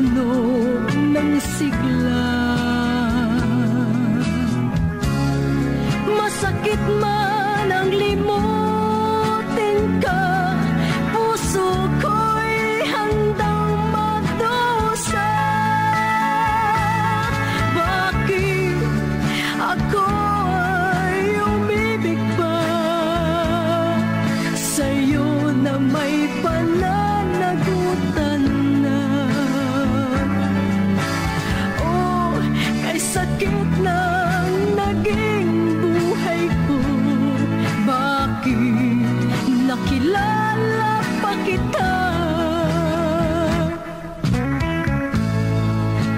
puno ng sigla. Masakit man ang limutin ka, puso ko'y handang magdusa. Bakit ako ay umibig pa sa'yo na may pananagutan na? Oh, kay sakit ng naging buhay ko, bakit nakilala pa kita?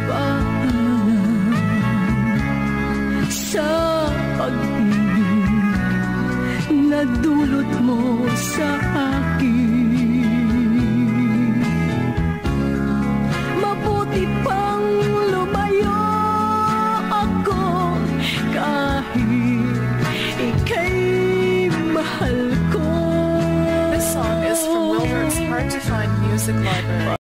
Paalam sa pag-ibig na dulot mo sa akin. Mabuti pang lumayo ako kahit ika'y mahal ko. This song is from Wilbert's Hard to Find Music Library.